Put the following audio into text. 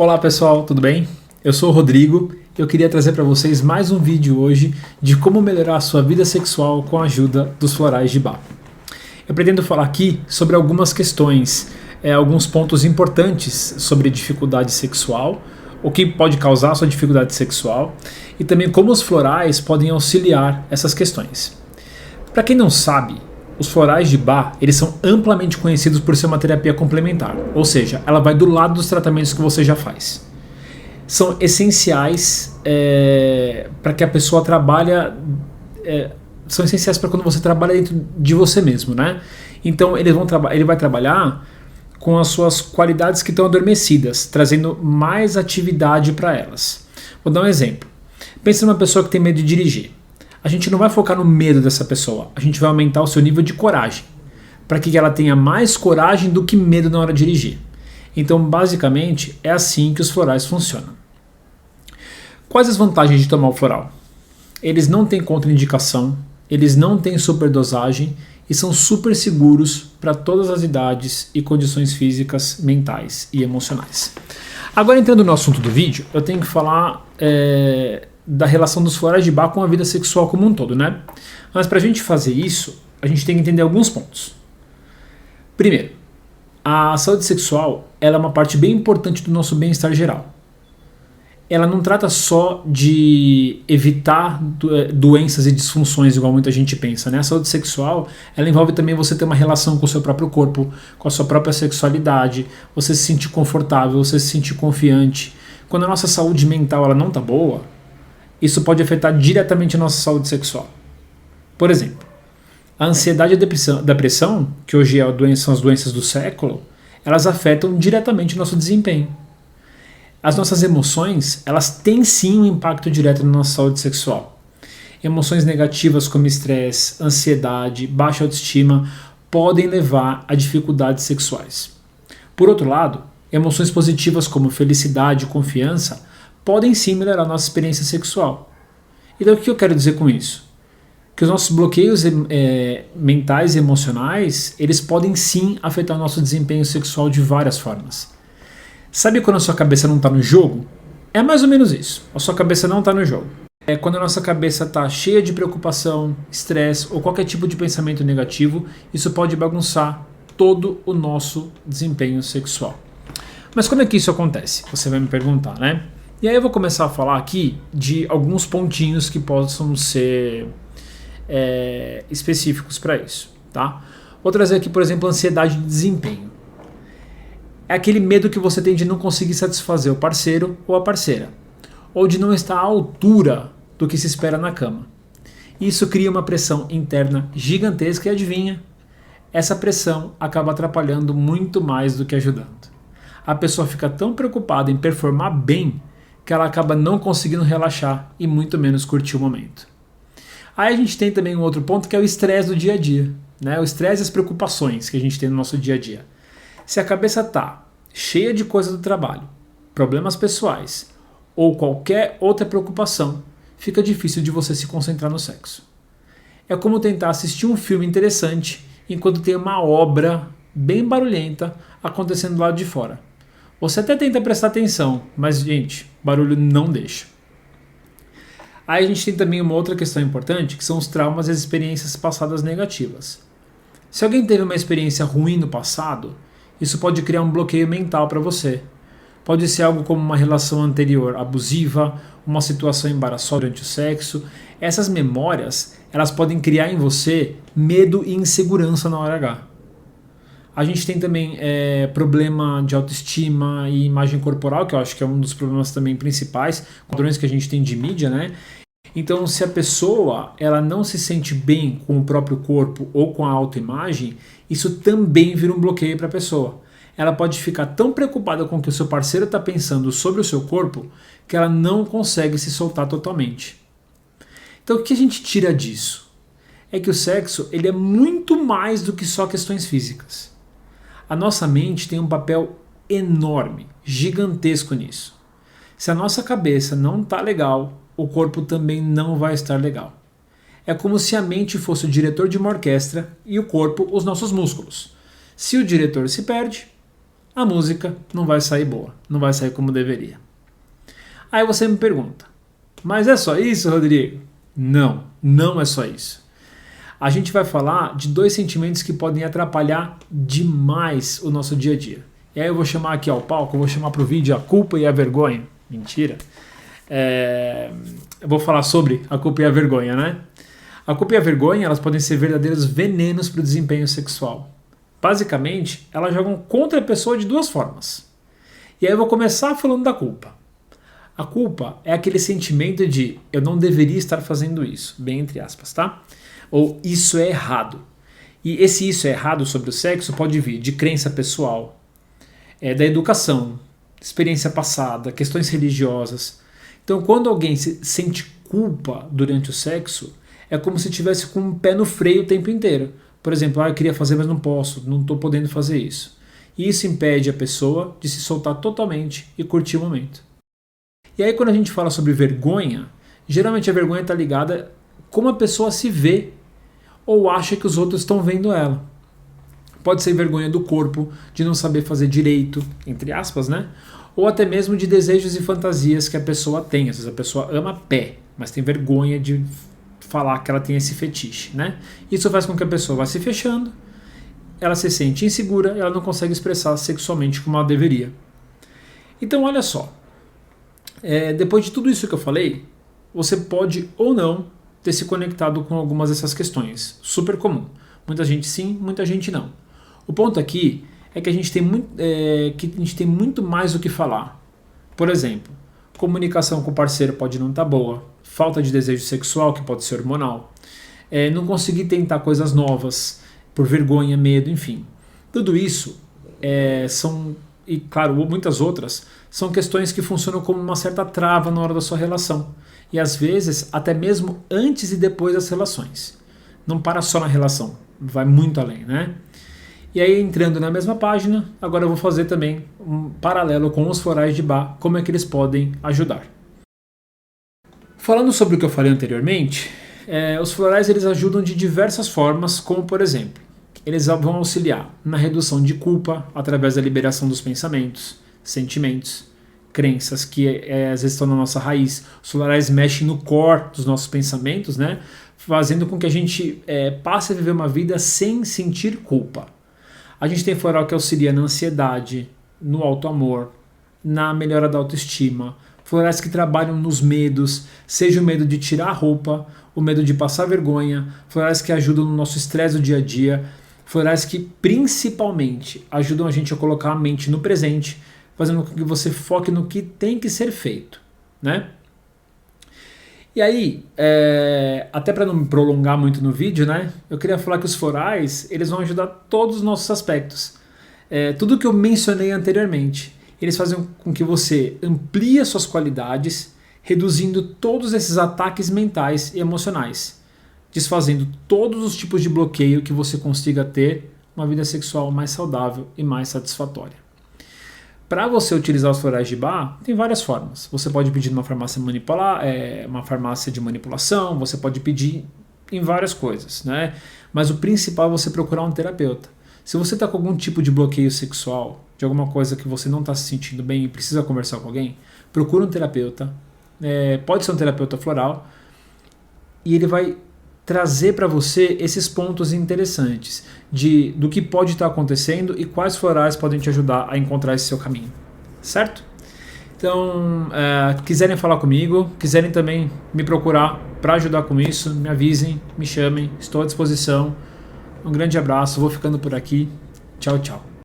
Olá pessoal, tudo bem? Eu sou o Rodrigo e eu queria trazer para vocês mais um vídeo hoje de como melhorar a sua vida sexual com a ajuda dos florais de Bach. Eu pretendo falar aqui sobre algumas questões, alguns pontos importantes sobre dificuldade sexual, o que pode causar sua dificuldade sexual e também como os florais podem auxiliar essas questões. Para quem não sabe, os florais de Bach, eles são amplamente conhecidos por ser uma terapia complementar, ou seja, ela vai do lado dos tratamentos que você já faz. São essenciais para que a pessoa trabalhe, são essenciais para quando você trabalha dentro de você mesmo, né? Então ele vai trabalhar com as suas qualidades que estão adormecidas, trazendo mais atividade para elas. Vou dar um exemplo. Pensa numa pessoa que tem medo de dirigir. A gente não vai focar no medo dessa pessoa, a gente vai aumentar o seu nível de coragem, para que ela tenha mais coragem do que medo na hora de dirigir. Então, basicamente, é assim que os florais funcionam. Quais as vantagens de tomar o floral? Eles não têm contraindicação, eles não têm superdosagem e são super seguros para todas as idades e condições físicas, mentais e emocionais. Agora, entrando no assunto do vídeo, eu tenho que falar da relação dos florais de Bach com a vida sexual como um todo, né? Mas para a gente fazer isso, a gente tem que entender alguns pontos. Primeiro, a saúde sexual ela é uma parte bem importante do nosso bem-estar geral. Ela não trata só de evitar doenças e disfunções, igual muita gente pensa, né? A saúde sexual, ela envolve também você ter uma relação com o seu próprio corpo, com a sua própria sexualidade, você se sentir confortável, você se sentir confiante. Quando a nossa saúde mental ela não está boa, isso pode afetar diretamente a nossa saúde sexual. Por exemplo, a ansiedade e a depressão, que hoje são as doenças do século, elas afetam diretamente o nosso desempenho. As nossas emoções, elas têm sim um impacto direto na nossa saúde sexual. Emoções negativas como estresse, ansiedade, baixa autoestima podem levar a dificuldades sexuais. Por outro lado, emoções positivas como felicidade e confiança podem sim melhorar a nossa experiência sexual. Então o que eu quero dizer com isso? Que os nossos bloqueios mentais e emocionais, eles podem sim afetar o nosso desempenho sexual de várias formas. Sabe quando a sua cabeça não está no jogo? É mais ou menos isso. A sua cabeça não está no jogo. É quando a nossa cabeça está cheia de preocupação, estresse ou qualquer tipo de pensamento negativo, isso pode bagunçar todo o nosso desempenho sexual. Mas como é que isso acontece? Você vai me perguntar, né? E aí eu vou começar a falar aqui de alguns pontinhos que possam ser específicos para isso, tá? Vou trazer aqui, por exemplo, ansiedade de desempenho. É aquele medo que você tem de não conseguir satisfazer o parceiro ou a parceira, ou de não estar à altura do que se espera na cama. Isso cria uma pressão interna gigantesca e adivinha? Essa pressão acaba atrapalhando muito mais do que ajudando. A pessoa fica tão preocupada em performar bem que ela acaba não conseguindo relaxar e muito menos curtir o momento. Aí a gente tem também um outro ponto que é o estresse do dia a dia, né? O estresse e as preocupações que a gente tem no nosso dia a dia. Se a cabeça está cheia de coisa do trabalho, problemas pessoais ou qualquer outra preocupação, fica difícil de você se concentrar no sexo. É como tentar assistir um filme interessante enquanto tem uma obra bem barulhenta acontecendo do lado de fora. Você até tenta prestar atenção, mas, gente, barulho não deixa. Aí a gente tem também uma outra questão importante, que são os traumas e as experiências passadas negativas. Se alguém teve uma experiência ruim no passado, isso pode criar um bloqueio mental para você. Pode ser algo como uma relação anterior abusiva, uma situação embaraçosa durante o sexo. Essas memórias, elas podem criar em você medo e insegurança na hora H. A gente tem também problema de autoestima e imagem corporal, que eu acho que é um dos problemas também principais, padrões que a gente tem de mídia, né? Então, se a pessoa ela não se sente bem com o próprio corpo ou com a autoimagem, isso também vira um bloqueio para a pessoa. Ela pode ficar tão preocupada com o que o seu parceiro está pensando sobre o seu corpo que ela não consegue se soltar totalmente. Então, o que a gente tira disso? É que o sexo ele é muito mais do que só questões físicas. A nossa mente tem um papel enorme, gigantesco nisso. Se a nossa cabeça não está legal, o corpo também não vai estar legal. É como se a mente fosse o diretor de uma orquestra e o corpo os nossos músculos. Se o diretor se perde, a música não vai sair boa, não vai sair como deveria. Aí você me pergunta, mas é só isso, Rodrigo? Não, não é só isso. A gente vai falar de dois sentimentos que podem atrapalhar demais o nosso dia a dia. E aí eu vou chamar aqui ao palco, eu vou chamar para o vídeo a culpa e a vergonha. Mentira. Eu vou falar sobre a culpa e a vergonha, né? A culpa e a vergonha, elas podem ser verdadeiros venenos para o desempenho sexual. Basicamente, elas jogam contra a pessoa de duas formas. E aí eu vou começar falando da culpa. A culpa é aquele sentimento de eu não deveria estar fazendo isso, bem entre aspas, tá? Ou isso é errado. E esse isso é errado sobre o sexo pode vir de crença pessoal, da educação, experiência passada, questões religiosas. Então, quando alguém sente culpa durante o sexo, é como se estivesse com um pé no freio o tempo inteiro. Por exemplo, eu queria fazer, mas não posso, não estou podendo fazer isso. E isso impede a pessoa de se soltar totalmente e curtir o momento. E aí, quando a gente fala sobre vergonha, geralmente a vergonha está ligada a como a pessoa se vê ou acha que os outros estão vendo ela. Pode ser vergonha do corpo, de não saber fazer direito, entre aspas, né? Ou até mesmo de desejos e fantasias que a pessoa tem. Às vezes a pessoa ama pé, mas tem vergonha de falar que ela tem esse fetiche, né? Isso faz com que a pessoa vá se fechando, ela se sente insegura e ela não consegue expressar sexualmente como ela deveria. Então, olha só. Depois de tudo isso que eu falei, você pode ou não ter se conectado com algumas dessas questões. Super comum. Muita gente sim, muita gente não. O ponto aqui é que a gente tem muito mais o que falar. Por exemplo, comunicação com o parceiro pode não estar boa, falta de desejo sexual, que pode ser hormonal, não conseguir tentar coisas novas, por vergonha, medo, enfim. Tudo isso e claro, muitas outras, são questões que funcionam como uma certa trava na hora da sua relação. E às vezes, até mesmo antes e depois das relações. Não para só na relação, vai muito além, né? E aí, entrando na mesma página, agora eu vou fazer também um paralelo com os florais de Bach, como é que eles podem ajudar. Falando sobre o que eu falei anteriormente, os florais eles ajudam de diversas formas, como por exemplo, eles vão auxiliar na redução de culpa através da liberação dos pensamentos, sentimentos, crenças que às vezes estão na nossa raiz. Os florais mexem no core dos nossos pensamentos, né? Fazendo com que a gente passe a viver uma vida sem sentir culpa. A gente tem floral que auxilia na ansiedade, no auto-amor, na melhora da autoestima, florais que trabalham nos medos, seja o medo de tirar a roupa, o medo de passar vergonha, florais que ajudam no nosso estresse do dia a dia, florais que principalmente ajudam a gente a colocar a mente no presente, fazendo com que você foque no que tem que ser feito, né? E aí, até para não me prolongar muito no vídeo, né? Eu queria falar que os florais, eles vão ajudar todos os nossos aspectos. Tudo que eu mencionei anteriormente, eles fazem com que você amplie as suas qualidades, reduzindo todos esses ataques mentais e emocionais, desfazendo todos os tipos de bloqueio que você consiga ter uma vida sexual mais saudável e mais satisfatória. Para você utilizar os florais de Bach, tem várias formas. Você pode pedir numa farmácia uma farmácia de manipulação, você pode pedir em várias coisas, né? Mas o principal é você procurar um terapeuta. Se você está com algum tipo de bloqueio sexual, de alguma coisa que você não está se sentindo bem e precisa conversar com alguém, procura um terapeuta. Pode ser um terapeuta floral e ele vai trazer para você esses pontos interessantes do que pode estar acontecendo e quais florais podem te ajudar a encontrar esse seu caminho, certo? Então, quiserem falar comigo, quiserem também me procurar para ajudar com isso, me avisem, me chamem, estou à disposição. Um grande abraço, vou ficando por aqui. Tchau, tchau.